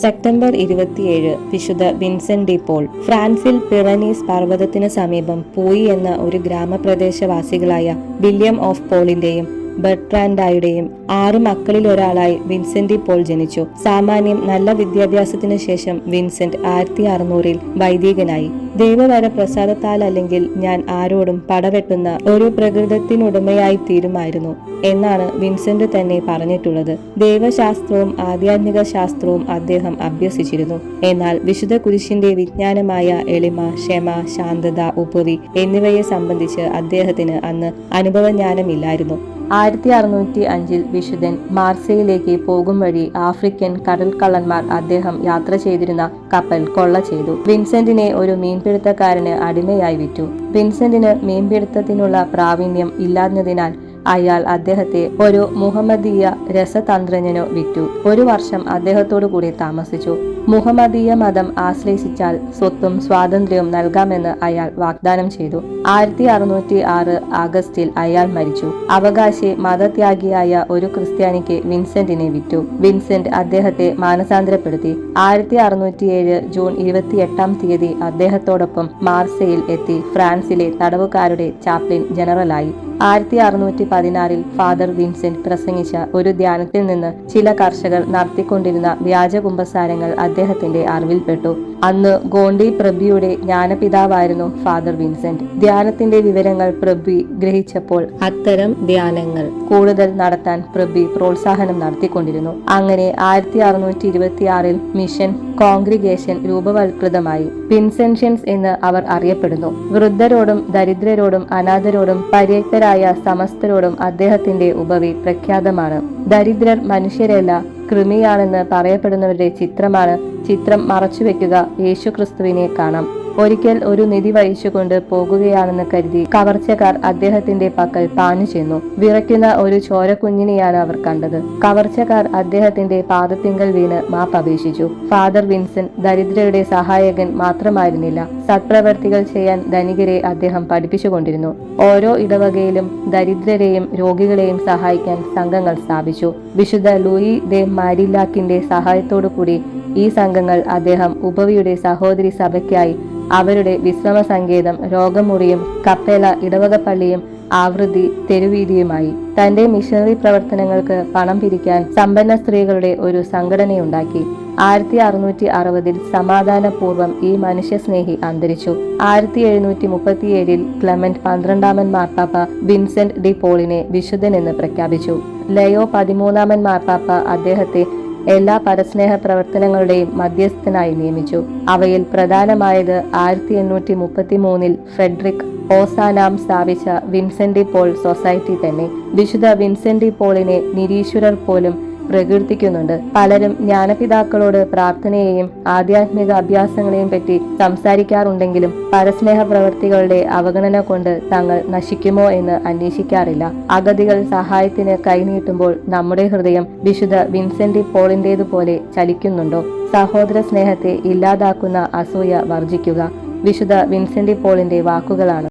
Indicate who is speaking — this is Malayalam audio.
Speaker 1: സെപ്റ്റംബർ 27 വിശുദ്ധ വിൻസെന്റ് ഡി പോൾ. ഫ്രാൻസിൽ പിറനീസ് പർവ്വതത്തിനു സമീപം പൂയി എന്ന ഒരു ഗ്രാമപ്രദേശവാസികളായ വില്യം ഓഫ് പോളിന്റെയും ബെർട്രാൻഡായുടെയും 6 മക്കളിൽ ഒരാളായി വിൻസെന്റ് ഡി പോൾ ജനിച്ചു. സാമാന്യം നല്ല വിദ്യാഭ്യാസത്തിനു ശേഷം വിൻസെന്റ് 1600-ൽ വൈദികനായി. ദൈവവര പ്രസാദത്താൽ അല്ലെങ്കിൽ ഞാൻ ആരോടും പടവെട്ടുന്ന ഒരു പ്രകൃതത്തിനുടമയായി തീരുമായിരുന്നു എന്നാണ് വിൻസെന്റ് തന്നെ പറഞ്ഞിട്ടുള്ളത്. ദൈവശാസ്ത്രവും ആധ്യാത്മിക ശാസ്ത്രവും അദ്ദേഹം അഭ്യസിച്ചിരുന്നു. എന്നാൽ വിശുദ്ധ കുരിശിന്റെ വിജ്ഞാനമായ എളിമ, ക്ഷമ, ശാന്തത, ഉപവി എന്നിവയെ സംബന്ധിച്ച് അദ്ദേഹത്തിന് അന്ന് അനുഭവജ്ഞാനമില്ലായിരുന്നു. 1605-ൽ വിശുദ്ധൻ മാർസയിലേക്ക് പോകും വഴി ആഫ്രിക്കൻ കടൽക്കള്ളന്മാർ അദ്ദേഹം യാത്ര ചെയ്തിരുന്ന കപ്പൽ കൊള്ള ചെയ്തു. വിൻസെന്റിനെ ഒരു മീൻപിടുത്തക്കാരന് അടിമയായി വിറ്റു. വിൻസെന്റിന് മീൻപിടുത്തത്തിനുള്ള പ്രാവീണ്യം ഇല്ലാഞ്ഞതിനാൽ അയാൾ അദ്ദേഹത്തെ ഒരു മുഹമ്മദീയ രസതന്ത്രജ്ഞനു വിറ്റു. 1 വർഷം അദ്ദേഹത്തോടു കൂടി താമസിച്ചു. മുഹമ്മദീയ മതം ആശ്ലേഷിച്ചാൽ സ്വത്തും സ്വാതന്ത്ര്യവും നൽകാമെന്ന് അയാൾ വാഗ്ദാനം ചെയ്തു. 1606 ആഗസ്റ്റിൽ അയാൾ മരിച്ചു. അവകാശി മതത്യാഗിയായ ഒരു ക്രിസ്ത്യാനിക്ക് വിൻസെന്റിനെ വിറ്റു. വിൻസെന്റ് അദ്ദേഹത്തെ മാനസാന്തരപ്പെടുത്തി. 1607 ജൂൺ 28-ാം തീയതി അദ്ദേഹത്തോടൊപ്പം മാർസയിൽ എത്തി ഫ്രാൻസിലെ തടവുകാരുടെ ചാപ്ലിൻ ജനറലായി. 1616-ൽ ഫാദർ വിൻസെന്റ് പ്രസംഗിച്ച ഒരു ധ്യാനത്തിൽ നിന്ന് ചില കർഷകർ നടത്തിക്കൊണ്ടിരുന്ന വ്യാജ കുമ്പസാരങ്ങൾ അദ്ദേഹത്തിന്റെ അറിവിൽപ്പെട്ടു. അന്ന് ഗോണ്ടി പ്രഭ്വിയുടെ ജ്ഞാനപിതാവായിരുന്നു ഫാദർ വിൻസെന്റ്. ധ്യാനത്തിന്റെ വിവരങ്ങൾ പ്രഭ്വി ഗ്രഹിച്ചപ്പോൾ അത്തരം ധ്യാനങ്ങൾ കൂടുതൽ നടത്താൻ പ്രഭ്വി പ്രോത്സാഹനം നടത്തിക്കൊണ്ടിരുന്നു. അങ്ങനെ 1626-ൽ മിഷൻ കോൺഗ്രിഗേഷൻ രൂപവത്കൃതമായി. വിൻസെൻഷ്യൻസ് എന്ന് അവർ അറിയപ്പെടുന്നു. വൃദ്ധരോടും ദരിദ്രരോടും അനാഥരോടും പര്യാപ്തരായ സമസ്തരോടും അദ്ദേഹത്തിന്റെ ഉപവി പ്രഖ്യാതമാണ്. ദരിദ്രർ മനുഷ്യരല്ല, കൃമിയാണെന്ന് പറയപ്പെടുന്നവരുടെ ചിത്രം മറച്ചുവെക്കുക. യേശുക്രിസ്തുവിനെ കാണാം. ഒരിക്കൽ ഒരു നിധി വഹിച്ചുകൊണ്ട് പോകുകയാണെന്ന് കരുതി കവർച്ചക്കാർ അദ്ദേഹത്തിന്റെ പക്കൽ പാഞ്ഞു ചെന്നു. വിറയ്ക്കുന്ന ഒരു ചോരക്കുഞ്ഞിനെയാണ് അവർ കണ്ടത്. കവർച്ചക്കാർ അദ്ദേഹത്തിന്റെ പാദത്തിങ്കൽ വീണ് മാപ്പപേക്ഷിച്ചു. ഫാദർ വിൻസെന്റ് ദരിദ്രരുടെ സഹായകൻ മാത്രമായിരുന്നില്ല, സത്പ്രവർത്തികൾ ചെയ്യാൻ ധനികരെ അദ്ദേഹം പഠിപ്പിച്ചുകൊണ്ടിരുന്നു. ഓരോ ഇടവകയിലും ദരിദ്രരെയും രോഗികളെയും സഹായിക്കാൻ സംഘങ്ങൾ സ്ഥാപിച്ചു. വിശുദ്ധ ലൂയി ദെ മാരിലാക്കിന്റെ സഹായത്തോടു കൂടി ഈ സംഘങ്ങൾ അദ്ദേഹം ഉപവിയുടെ സഹോദരി സഭയ്ക്കായി അവരുടെ വിശ്രമ സങ്കേതം, രോഗമുറിയും കപ്പേല ഇടവക പള്ളിയും ആവൃത്തി തെരുവീതിയുമായി. തന്റെ മിഷണറി പ്രവർത്തനങ്ങൾക്ക് പണം പിരിക്കാൻ സമ്പന്ന സ്ത്രീകളുടെ ഒരു സംഘടനയുണ്ടാക്കി. 1660-ൽ സമാധാനപൂർവ്വം ഈ മനുഷ്യസ്നേഹി അന്തരിച്ചു. 1737-ൽ ക്ലെമന്റ് 12-ാമൻ മാർപ്പാപ്പ വിൻസെന്റ് ഡി പോളിനെ വിശുദ്ധനെന്ന് പ്രഖ്യാപിച്ചു. ലയോ 13-ാമൻ മാർപ്പാപ്പ അദ്ദേഹത്തെ എല്ലാ പരസ്നേഹ പ്രവർത്തനങ്ങളുടെയും മധ്യസ്ഥനായി നിയമിച്ചു. അവയിൽ പ്രധാനമായത് 1833-ൽ ഫ്രെഡറിക് ഓസാനാം സ്ഥാപിച്ച വിൻസെന്റ് ഡി പോൾ സൊസൈറ്റി തന്നെ. വിശുദ്ധ വിൻസെന്റ് ഡി പോളിനെ നിരീശ്വരർ പോലും പ്രകീർത്തിക്കുന്നുണ്ട്. പലരും ജ്ഞാനപിതാക്കളോട് പ്രാർത്ഥനയെയും ആധ്യാത്മിക അഭ്യാസങ്ങളെയും പറ്റി സംസാരിക്കാറുണ്ടെങ്കിലും പരസ്നേഹ പ്രവൃത്തികളുടെ അവഗണന കൊണ്ട് തങ്ങൾ നശിക്കുമോ എന്ന് അന്വേഷിക്കാറില്ല. അഗതികൾ സഹായത്തിന് കൈനീട്ടുമ്പോൾ നമ്മുടെ ഹൃദയം വിശുദ്ധ വിൻസെന്റ് ഡി പോളിന്റേതുപോലെ ചലിക്കുന്നുണ്ടോ? സഹോദര സ്നേഹത്തെ ഇല്ലാതാക്കുന്ന അസൂയ വർജിക്കുക. വിശുദ്ധ വിൻസെന്റ് ഡി പോളിന്റെ വാക്കുകളാണ്.